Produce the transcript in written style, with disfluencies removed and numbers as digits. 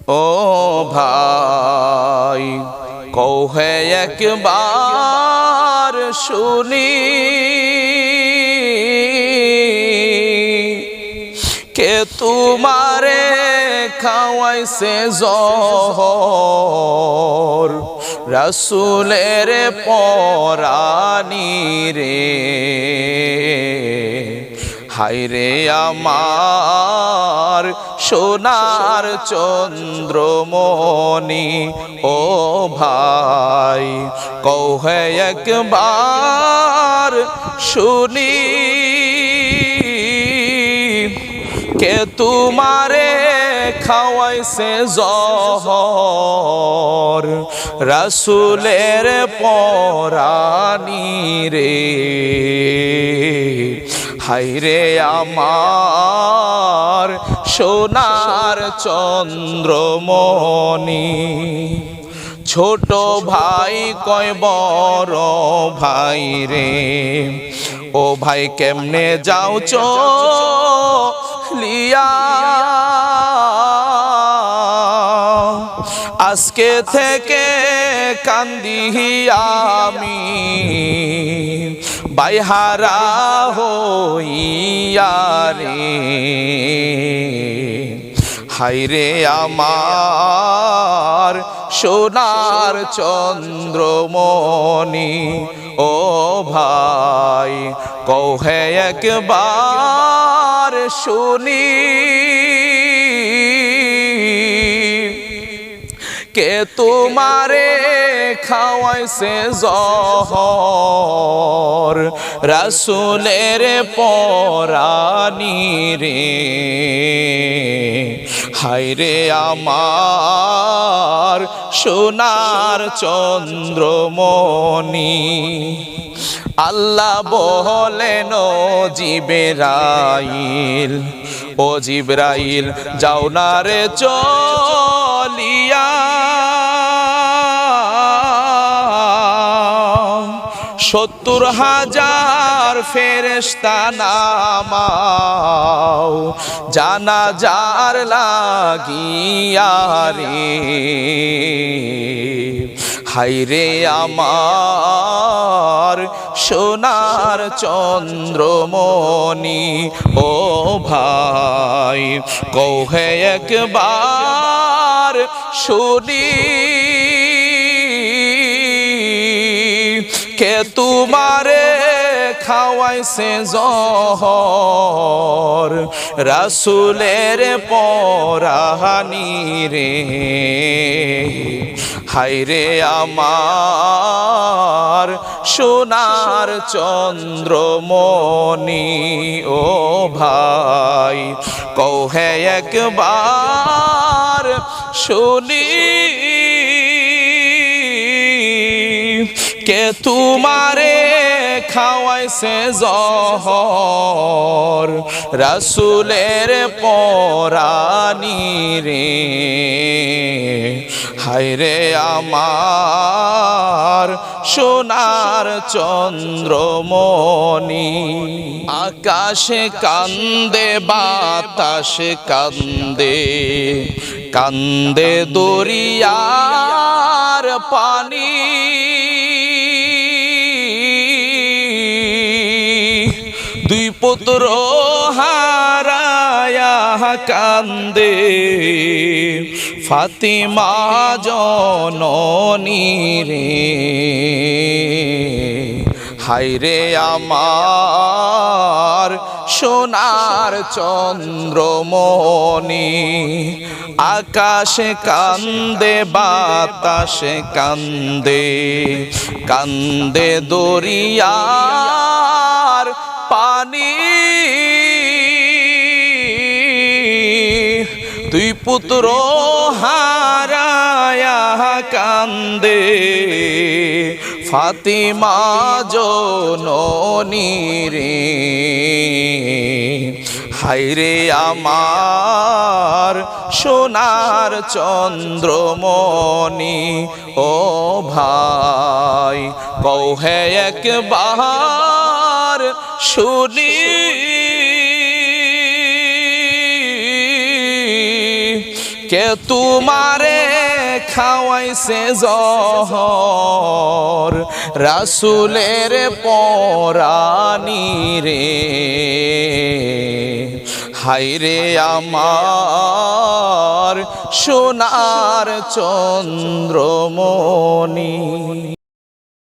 ও ভাই কহে একবার শুনি কে তোমারে খাওয়াইছে জহর রাসূলের পরানি রে হায়রে আমার সোনার চন্দ্রমণি ও ভাই কহে একবার শুনি কে তোমারে খাওয়াইছে জহর রাসূলের পরানি রে হায়রে আমার সোনার চন্দ্রমণি ছোট ভাই কয় বড় ভাই রে ও ভাই কেমনে যাও চলিয়া আজকে থেকে কান্দি আমি বাইহারা হইয়া রে হায়রে আমার সোনার চন্দ্রমণি ও ভাই কহে একবার শুনি কে তোমারে খাওয়াইছে জহর রাসূলের পরানি রে হায়রে আমার সোনার চন্দ্রমণি আল্লাহ বলেন জিবরাইল ও জিবরাইল যাও না রে চলিয়া ৭০,০০০ ফেরেশতা নামাও জানাজার লাগিয়া রে হায়রে আমার সোনার চন্দ্রমণি ও ভাই কহে একবার শুনি কে তোমারে খাওয়াইছে জহর রাসূলের পরানি রে হায়রে আমার সোনার চন্দ্রমণি ও ভাই কহে একবার শুনি কে তোমারে খাওয়াইছে জহর রাসূলের পরানি রে হায়রে আমার সোনার চন্দ্রমণি আকাশে কান্দে বাতাসে কান্দে কান্দে দরিয়ার পানি দুই পুত্র হারায়া কান্দে ফাতিমা জননী রে হায়রে আমার সোনার চন্দ্রমণি আকাশে কান্দে বাতাসে কান্দে কান্দে দরিয়ার পানি দুই পুত্র হারায়া কান্দে ফাতিমা জননী রে হায়রে আমার সোনার চন্দ্রমণি ও ভাই কহে একবার শুনি কে তোমারে খাওয়াইছে জহর রাসূলের পরানি রে হায়রে আমার সোনার চন্দ্রমণি